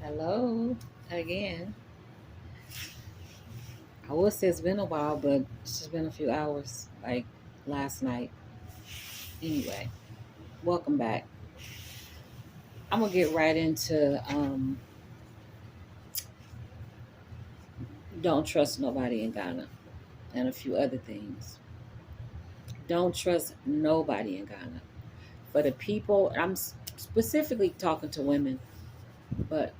Hello again. I would say it's been a while, but it's just been a few hours, like last night. Anyway, welcome back. I'm gonna get right into don't trust nobody in Ghana and a few other things. Don't trust nobody in Ghana. For the people, specifically talking to women, but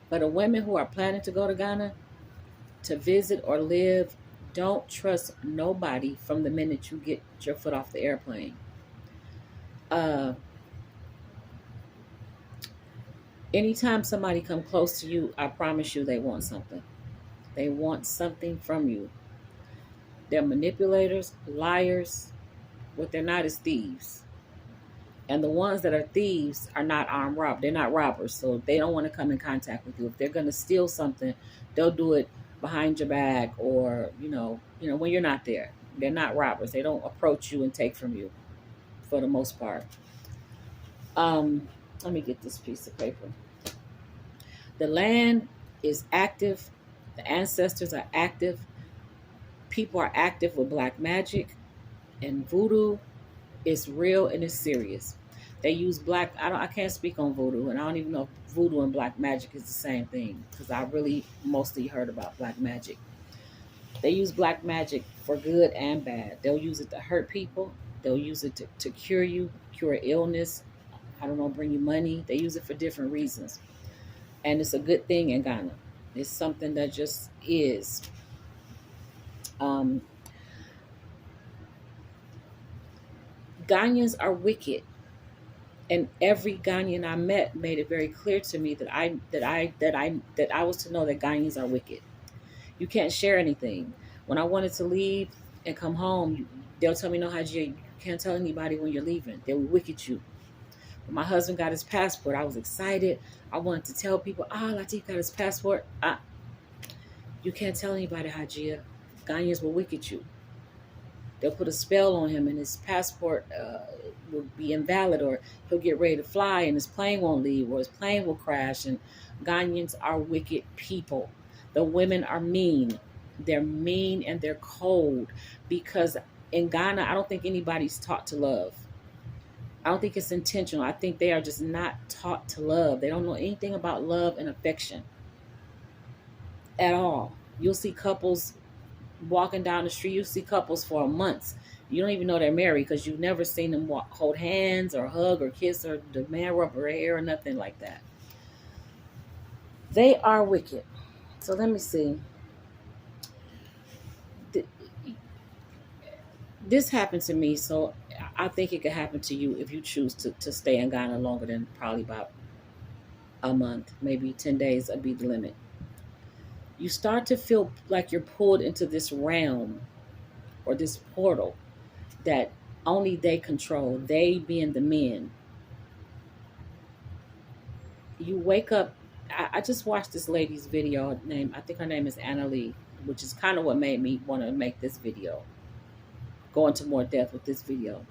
for the women who are planning to go to Ghana to visit or live, don't trust nobody from the minute you get your foot off the airplane. Uh, Anytime somebody come close to you, I promise you they want something. They want something from you. They're manipulators, liars. What they're not is thieves. And the ones that are thieves are not armed robbers. They're not robbers, so they don't want to come in contact with you. If they're going to steal something, they'll do it behind your back, or when you're not there. They're not robbers. They don't approach you and take from you, for the most part. Um, Let me get this piece of paper. The land is active. The ancestors are active. People are active with black magic and voodoo. It's real and it's serious. They use black. I can't speak on voodoo, and I don't even know if voodoo and black magic is the same thing because I really mostly heard about black magic. They use black magic for good and bad. They'll use it to hurt people. They'll use it to cure you, cure illness. I don't know, bring you money. They use it for different reasons, and it's a good thing in Ghana. It's something that just is. Um, Ghanaians are wicked, and every Ghanaian I met made it very clear to me that I was to know that Ghanaians are wicked. You can't share anything. When I wanted to leave and come home, they'll tell me, "No, Hajia, you can't tell anybody when you're leaving. They will wicked you." When my husband got his passport, I was excited. I wanted to tell people, Latif got his passport. You can't tell anybody, Hajia. Ghanaians will wicked you. They'll put a spell on him, and his passport will be invalid, or he'll get ready to fly and his plane won't leave, or his plane will crash. And Ghanaians are wicked people. The women are mean. They're mean and they're cold because in Ghana, I don't think anybody's taught to love. I don't think it's intentional. I think they are just not taught to love. They don't know anything about love and affection at all. You'll see couples walking down the street. You see couples for months. You don't even know they're married because you've never seen them hold hands or hug or kiss, or the man rub her hair or nothing like that. They are wicked. So let me see. This happened to me, so I think it could happen to you if you choose to stay in Ghana longer than probably about a month, maybe 10 days would be the limit. You start to feel like you're pulled into this realm or this portal that only they control, they being the men. You wake up. I just watched this lady's video I think her name is Anna Lee, which is kind of what made me want to make this video, go into more depth with this video.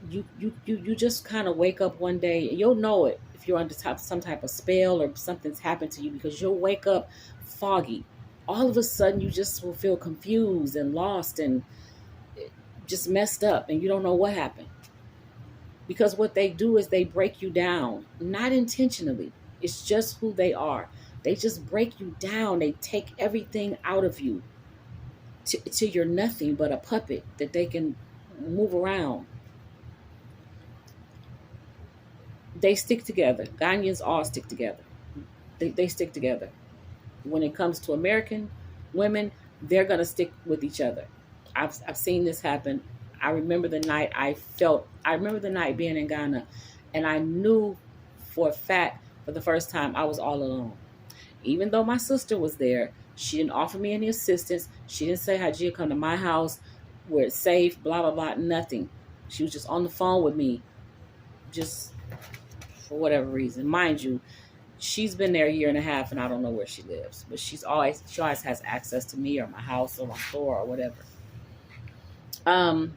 You just kind of wake up one day, and you'll know it if you're under some type of spell or something's happened to you, because you'll wake up foggy. All of a sudden, you just will feel confused and lost and just messed up, and you don't know what happened. Because what they do is they break you down, not intentionally. It's just who they are. They just break you down. They take everything out of you to you're nothing but a puppet that they can move around. They stick together. Ghanaians all stick together. They stick together. When it comes to American women, they're going to stick with each other. I've seen this happen. I remember the night being in Ghana, and I knew for a fact for the first time I was all alone. Even though my sister was there, she didn't offer me any assistance. She didn't say, Hajia, come to my house where it's safe, blah, blah, blah, nothing. She was just on the phone with me, just for whatever reason. Mind you, she's been there a year and a half, and I don't know where she lives, but she always has access to me or my house or my store or whatever. Um,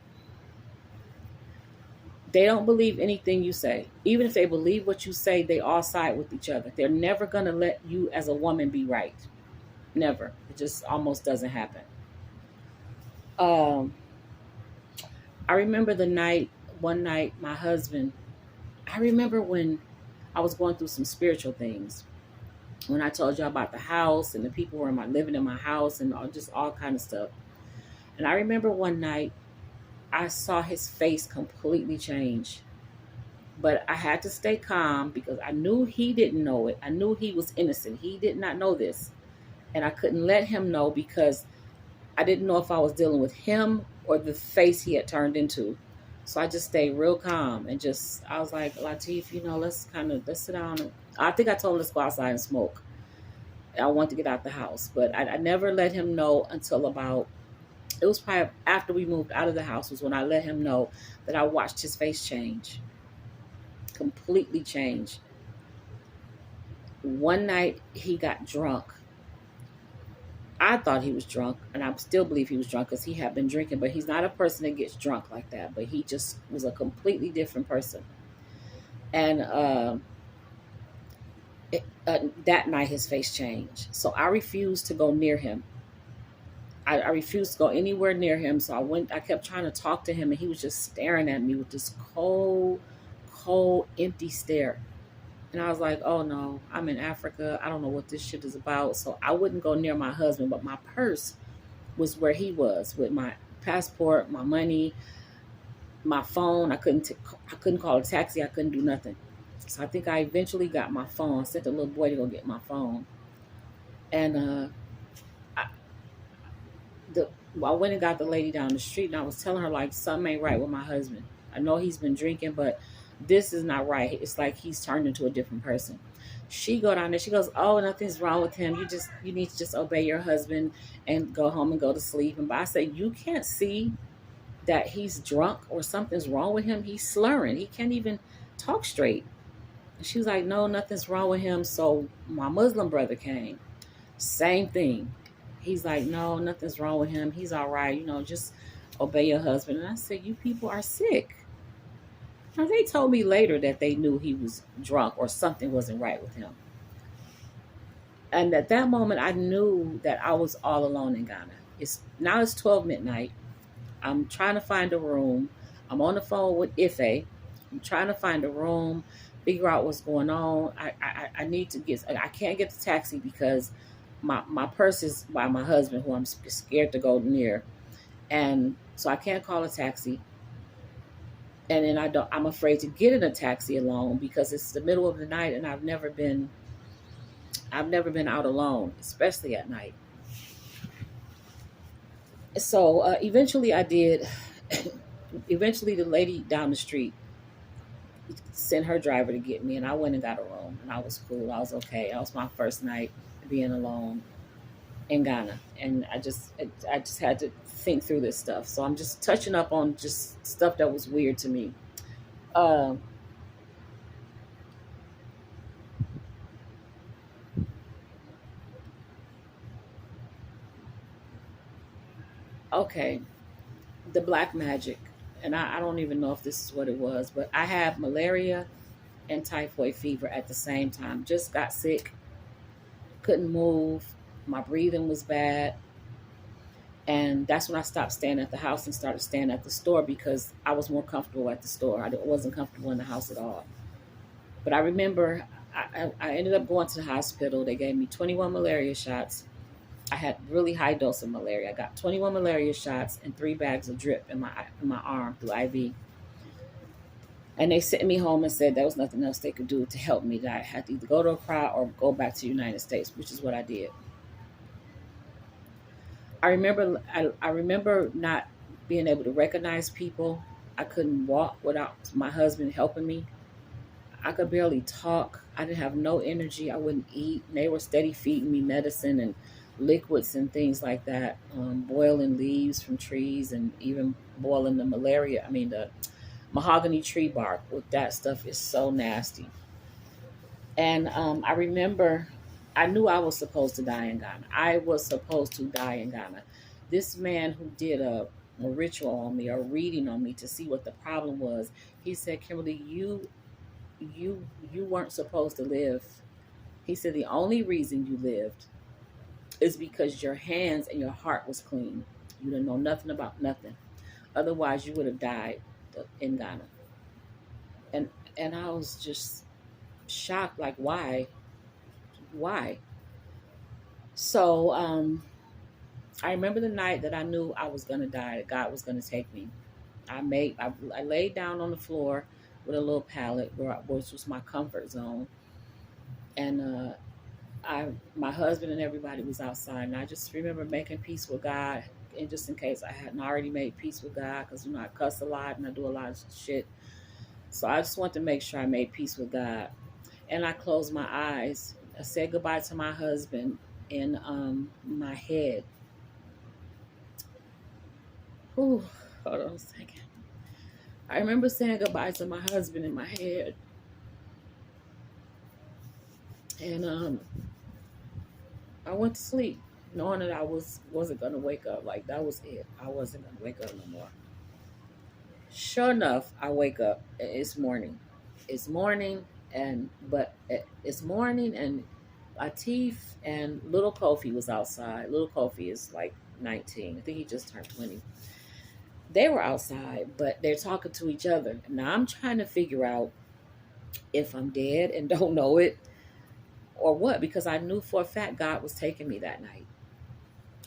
They don't believe anything you say. Even if they believe what you say, they all side with each other. They're never going to let you as a woman be right. Never. It just almost doesn't happen. Um, I remember one night, my husband, I remember when I was going through some spiritual things. When I told you about the house and the people were living in my house and just all kind of stuff. And I remember one night I saw his face completely change. But I had to stay calm because I knew he didn't know it. I knew he was innocent. He did not know this. And I couldn't let him know because I didn't know if I was dealing with him or the face he had turned into. So I just stayed real calm and I was like, Latif, let's sit down. I think I told him let's go outside and smoke. I wanted to get out the house, but I never let him know until it was probably after we moved out of the house was when I let him know that I watched his face change, completely change. One night he got drunk. I thought he was drunk, and I still believe he was drunk because he had been drinking, but he's not a person that gets drunk like that. But he just was a completely different person. And that night his face changed. So I refused to go near him. I refused to go anywhere near him. So I kept trying to talk to him, and he was just staring at me with this cold, cold, empty stare. And I was like, oh no, I'm in Africa. I don't know what this shit is about. So I wouldn't go near my husband, but my purse was where he was with my passport, my money, my phone. I couldn't call a taxi. I couldn't do nothing. So I think I eventually got my phone. I sent a little boy to go get my phone. And I, I went and got the lady down the street, and I was telling her like something ain't right with my husband. I know he's been drinking, but this is not right. It's like he's turned into a different person. She go down there. She goes, "Oh, nothing's wrong with him. You need to just obey your husband and go home and go to sleep." And I say, "You can't see that he's drunk or something's wrong with him. He's slurring. He can't even talk straight." And she was like, "No, nothing's wrong with him." So my Muslim brother came. Same thing. He's like, "No, nothing's wrong with him. He's all right. Just obey your husband." And I said, "You people are sick." Now, they told me later that they knew he was drunk or something wasn't right with him. And at that moment, I knew that I was all alone in Ghana. It's 12 midnight. I'm trying to find a room. I'm on the phone with Ife. I'm trying to find a room, figure out what's going on. I need to I can't get the taxi because my purse is by my husband, who I'm scared to go near. And so I can't call a taxi. And then I'm afraid to get in a taxi alone because it's the middle of the night and I've never been out alone, especially at night. So eventually I did. Eventually the lady down the street sent her driver to get me, and I went and got a room, and I was cool. I was okay. That was my first night being alone in Ghana, and I just had to think through this stuff. So I'm just touching up on just stuff that was weird to me. Um, okay, the black magic, and I don't even know if this is what it was, but I had malaria and typhoid fever at the same time. Just got sick, couldn't move, my breathing was bad. And that's when I stopped staying at the house and started staying at the store because I was more comfortable at the store. I wasn't comfortable in the house at all. But I remember I ended up going to the hospital. They gave me 21 malaria shots. I had really high dose of malaria. I got 21 malaria shots and 3 bags of drip in my arm through IV. And they sent me home and said there was nothing else they could do to help me. That I had to either go to Accra or go back to the United States, which is what I did. I remember not being able to recognize people. I couldn't walk without my husband helping me. I could barely talk. I didn't have no energy. I wouldn't eat. And they were steady feeding me medicine and liquids and things like that. Boiling leaves from trees and even boiling the mahogany tree bark. With that stuff is so nasty. And I remember I knew I was supposed to die in Ghana. I was supposed to die in Ghana. This man who did or ritual on me or reading on me to see what the problem was. He said, Kimberly, you weren't supposed to live. He said the only reason you lived is because your hands and your heart was clean. You didn't know nothing about nothing. Otherwise, you would have died in Ghana. And I was just shocked, like, why? So I remember the night that I knew I was gonna die, that God was gonna take me. I laid down on the floor with a little pallet, which was my comfort zone, and my husband and everybody was outside, and I just remember making peace with God. And just in case I hadn't already made peace with God, because I cuss a lot and I do a lot of shit, so I just wanted to make sure I made peace with God. And I closed my eyes. I said goodbye to my husband in my head. Whew, hold on a second. I remember saying goodbye to my husband in my head, and I went to sleep, knowing that I wasn't gonna wake up. Like, that was it. I wasn't gonna wake up no more. Sure enough, I wake up. It's morning. It's morning, it's morning, and Atif and little Kofi was outside. Little Kofi is like 19. I think he just turned 20. They were outside, but they're talking to each other. Now I'm trying to figure out if I'm dead and don't know it or what, because I knew for a fact God was taking me that night.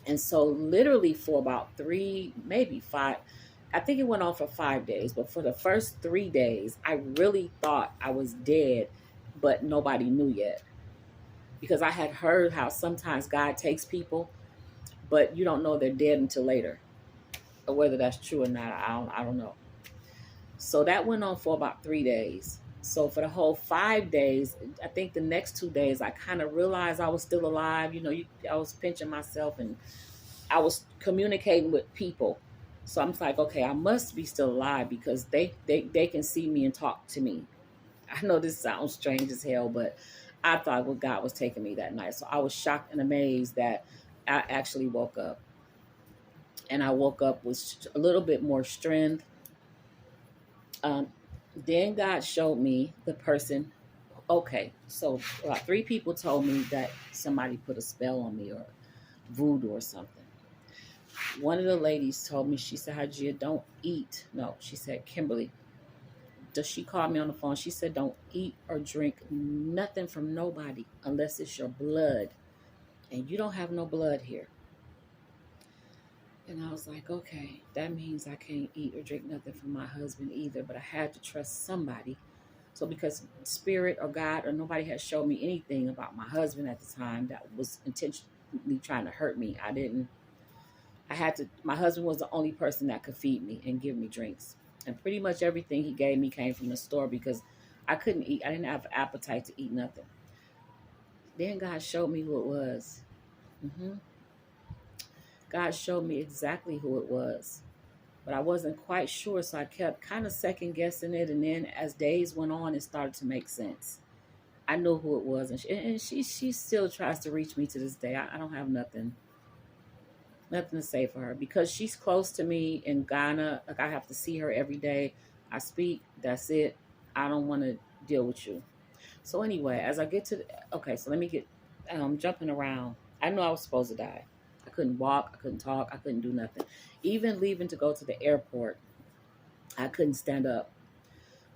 And so literally for about 3, maybe 5, I think it went on for 5 days, but for the first 3 days, I really thought I was dead, but nobody knew yet. Because I had heard how sometimes God takes people, but you don't know they're dead until later. Or whether that's true or not, I don't know. So that went on for about 3 days. So for the whole 5 days, I think the next 2 days, I kind of realized I was still alive. I was pinching myself and I was communicating with people. So I'm like, okay, I must be still alive because they can see me and talk to me. I know this sounds strange as hell, but I thought what God was taking me that night. So I was shocked and amazed that I actually woke up. And I woke up with a little bit more strength. Um, then God showed me the person. Okay, so about 3 people told me that somebody put a spell on me or voodoo or something. One of the ladies told me, she said, Hajia, don't eat. No, she said, Kimberly, does she call me on the phone? She said, don't eat or drink nothing from nobody unless it's your blood. And you don't have no blood here. And I was like, okay, that means I can't eat or drink nothing from my husband either. But I had to trust somebody. So because spirit or God or nobody had showed me anything about my husband at the time that was intentionally trying to hurt me, my husband was the only person that could feed me and give me drinks. And pretty much everything he gave me came from the store because I couldn't eat. I didn't have an appetite to eat nothing. Then God showed me who it was. God showed me exactly who it was. But I wasn't quite sure, so I kept kind of second guessing it. And then as days went on, it started to make sense. I knew who it was, and she still tries to reach me to this day. I don't have nothing to say for her because she's close to me in Ghana. Like, I have to see her every day. I speak. That's it. I don't want to deal with you. So anyway, as I get to okay, so let me get jumping around. I knew I was supposed to die. I couldn't walk. I couldn't talk. I couldn't do nothing. Even leaving to go to the airport, I couldn't stand up.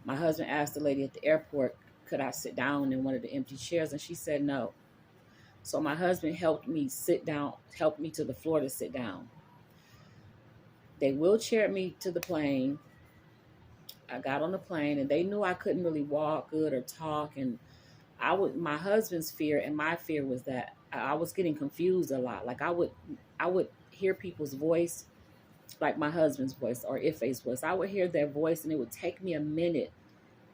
My husband asked the lady at the airport, could I sit down in one of the empty chairs? And she said no. So my husband helped me sit down, helped me to the floor to sit down. They wheelchaired me to the plane. I got on the plane and they knew I couldn't really walk good or talk. And my husband's fear and my fear was that I was getting confused a lot. Like I would hear people's voice, like my husband's voice or Ife's voice. I would hear their voice and it would take me a minute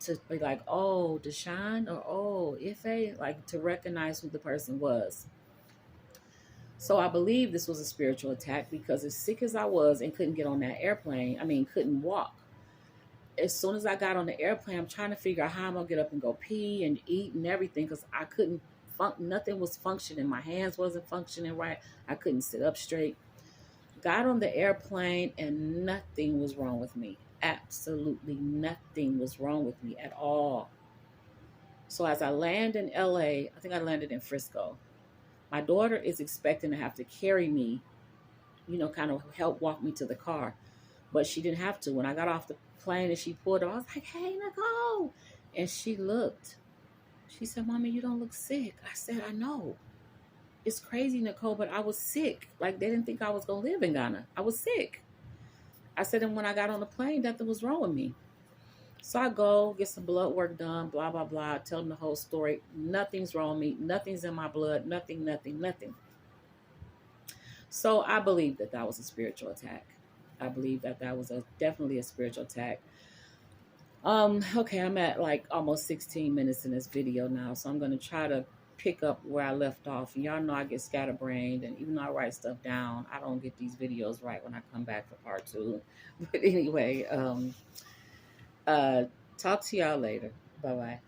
to be like, oh, Deshaun or oh, Ife, like to recognize who the person was. So I believe this was a spiritual attack because as sick as I was and couldn't get on that airplane, couldn't walk. As soon as I got on the airplane, I'm trying to figure out how I'm going to get up and go pee and eat and everything because I couldn't, nothing was functioning. My hands wasn't functioning right. I couldn't sit up straight. Got on the airplane and nothing was wrong with me. Absolutely nothing was wrong with me at all. So as I land in LA, I think I landed in Frisco. My daughter is expecting to have to carry me, kind of help walk me to the car. But she didn't have to. When I got off the plane and she pulled up, I was like, hey, Nicole. And she looked. She said, Mommy, you don't look sick. I said, I know. It's crazy, Nicole, but I was sick. Like, they didn't think I was going to live in Ghana. I was sick. I said, and when I got on the plane, nothing was wrong with me. So I go get some blood work done, blah, blah, blah. Tell them the whole story. Nothing's wrong with me. Nothing's in my blood. Nothing, nothing, nothing. So I believe that that was a spiritual attack. I believe that that was definitely a spiritual attack. Okay, I'm at like almost 16 minutes in this video now, so I'm going to try to pick up where I left off. And y'all know I get scatterbrained, and even though I write stuff down, I don't get these videos right when I come back for part 2. But anyway, talk to y'all later. Bye-bye.